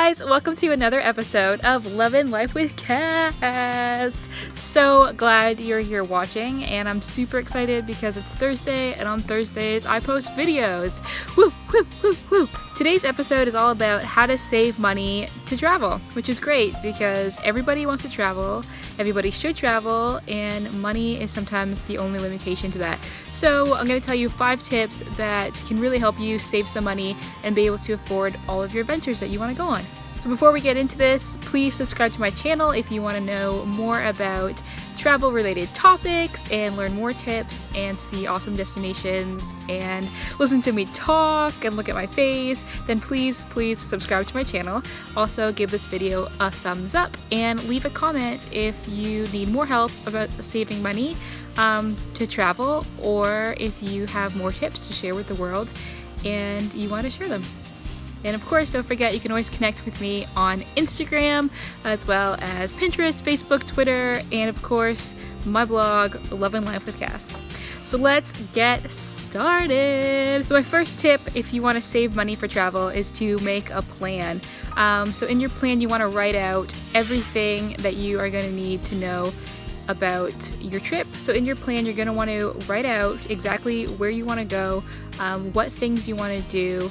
guys, welcome to another episode of Lovin' Life with Cass. So glad you're here watching, and I'm super excited because it's Thursday, and on Thursdays I post videos. Woo, woo, woo, woo. Today's episode is all about how to save money to travel, which is great because everybody wants to travel, everybody should travel, and money is sometimes the only limitation to that. So I'm going to tell you 5 tips that can really help you save some money and be able to afford all of your adventures that you want to go on. So before we get into this, please subscribe to my channel if you want to know more about travel related topics and learn more tips and see awesome destinations and listen to me talk and look at my face. Then please subscribe to my channel. Also give this video a thumbs up and leave a comment if you need more help about saving money to travel, or if you have more tips to share with the world and you want to share them. And of course, don't forget you can always connect with me on Instagram, as well as Pinterest, Facebook, Twitter, and of course my blog, Lovin' Life with Cass. So let's get started. So my first tip, if you want to save money for travel, is to make a plan. So in your plan, you want to write out everything that you are going to need to know about your trip. So in your plan, you're going to want to write out exactly where you want to go, what things you want to do,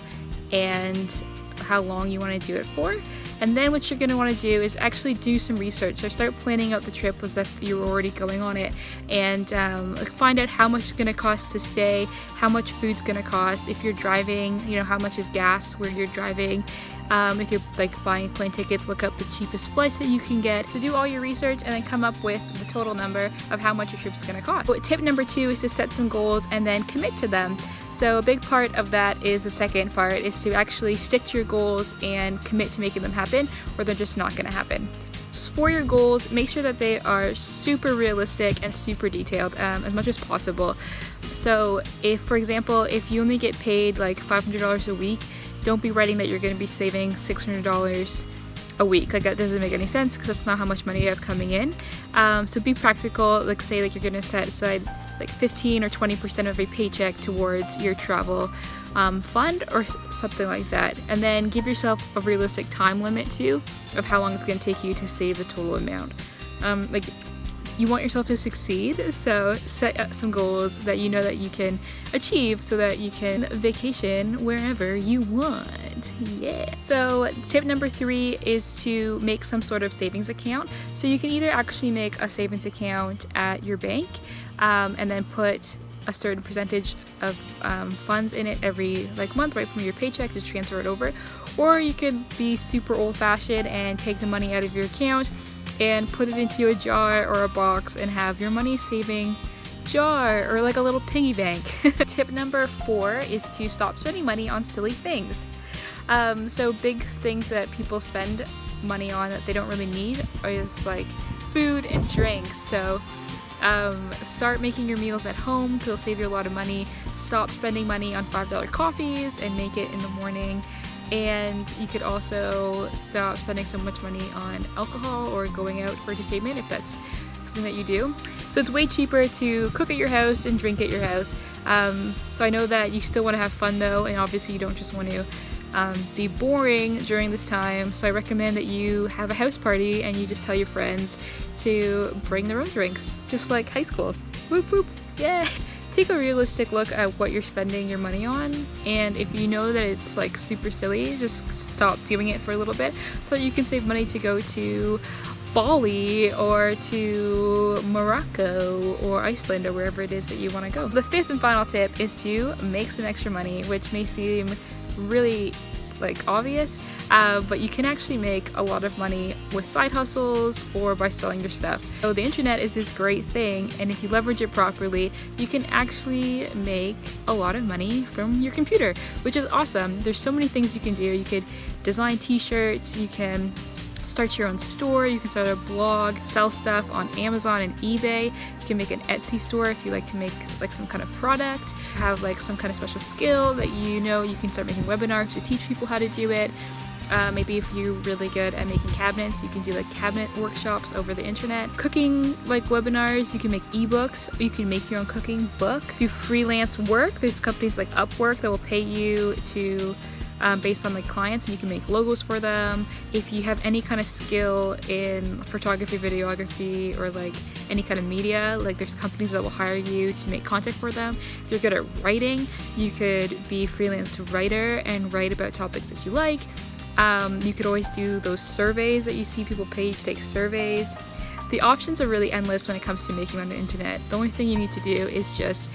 and how long you want to do it for. And then what you're going to want to do is actually do some research. So start planning out the trip as if you're already going on it, and find out how much it's going to cost to stay, how much food's going to cost. If you're driving, how much is gas where you're driving. If you're buying plane tickets, look up the cheapest flights that you can get. So do all your research and then come up with the total number of how much your trip's going to cost. So tip number 2 is to set some goals and then commit to them. So a big part of that is the second part, is to actually stick to your goals and commit to making them happen, or they're just not going to happen. For your goals, make sure that they are super realistic and super detailed, as much as possible. So if, for example, if you only get paid like $500 a week, don't be writing that you're going to be saving $600 a week. Like, that doesn't make any sense because that's not how much money you have coming in. So be practical. Like, say you're going to set aside like 15 or 20% of a paycheck towards your travel fund or something like that, and then give yourself a realistic time limit too of how long it's going to take you to save the total amount. You want yourself to succeed, so set up some goals that you know that you can achieve so that you can vacation wherever you want. Yeah. So tip number 3 is to make some sort of savings account. So you can either actually make a savings account at your bank and then put a certain percentage of funds in it every month right from your paycheck, just transfer it over, or you could be super old-fashioned and take the money out of your account and put it into a jar or a box and have your money saving jar, or like a little piggy bank. Tip number 4 is to stop spending money on silly things. So big things that people spend money on that they don't really need is like food and drinks. So start making your meals at home. It'll save you a lot of money. Stop spending money on $5 coffees and make it in the morning. And you could also stop spending so much money on alcohol or going out for entertainment if that's something that you do. So it's way cheaper to cook at your house and drink at your house. So I know that you still want to have fun though, and obviously you don't just want to be boring during this time. So I recommend that you have a house party and you just tell your friends to bring their own drinks, just like high school. Whoop whoop, yeah. Take a realistic look at what you're spending your money on, and if you know that it's like super silly, just stop doing it for a little bit so that you can save money to go to Bali or to Morocco or Iceland or wherever it is that you want to go. The 5th and final tip is to make some extra money, which may seem really obvious, but you can actually make a lot of money with side hustles or by selling your stuff. So the internet is this great thing, and if you leverage it properly, you can actually make a lot of money from your computer, which is awesome. There's so many things you can do. You could design t-shirts, you can start your own store, you can start a blog, sell stuff on Amazon and eBay. You can make an Etsy store if you like to make some kind of product, have some kind of special skill that you can start making webinars to teach people how to do it. Maybe if you're really good at making cabinets, you can do cabinet workshops over the internet. Cooking webinars, you can make ebooks, you can make your own cooking book. Do freelance work, there's companies like Upwork that will pay you to based on like clients, and you can make logos for them. If you have any kind of skill in photography, videography, or like any kind of media, like there's companies that will hire you to make content for them. If you're good at writing, you could be a freelance writer and write about topics that you like. You could always do those surveys that you see people pay to take surveys. The options are really endless when it comes to making on the internet. The only thing you need to do is just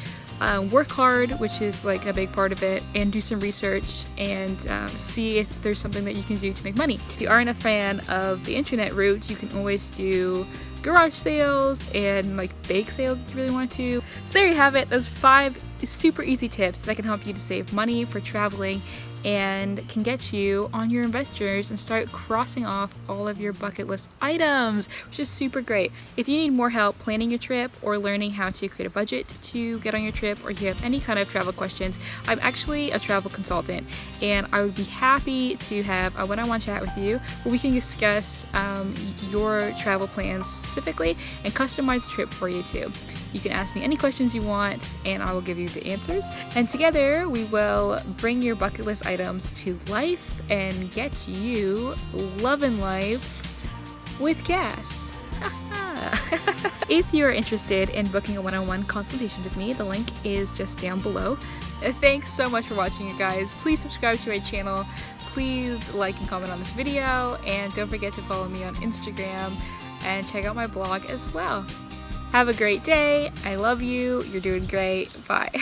work hard, which is like a big part of it, and do some research and see if there's something that you can do to make money. If you aren't a fan of the internet route, you can always do garage sales and like bake sales if you really want to. So there you have it. Those 5 super easy tips that can help you to save money for traveling and can get you on your adventures and start crossing off all of your bucket list items, which is super great. If you need more help planning your trip or learning how to create a budget to get on your trip, or you have any kind of travel questions, I'm actually a travel consultant, and I would be happy to have a one-on-one chat with you where we can discuss your travel plans specifically and customize the trip for you too. You can ask me any questions you want and I will give you the answers. And together we will bring your bucket list items to life and get you loving life with Cass. If you are interested in booking a one-on-one consultation with me, the link is just down below. Thanks so much for watching, you guys. Please subscribe to my channel. Please like and comment on this video. And don't forget to follow me on Instagram and check out my blog as well. Have a great day. I love you. You're doing great. Bye.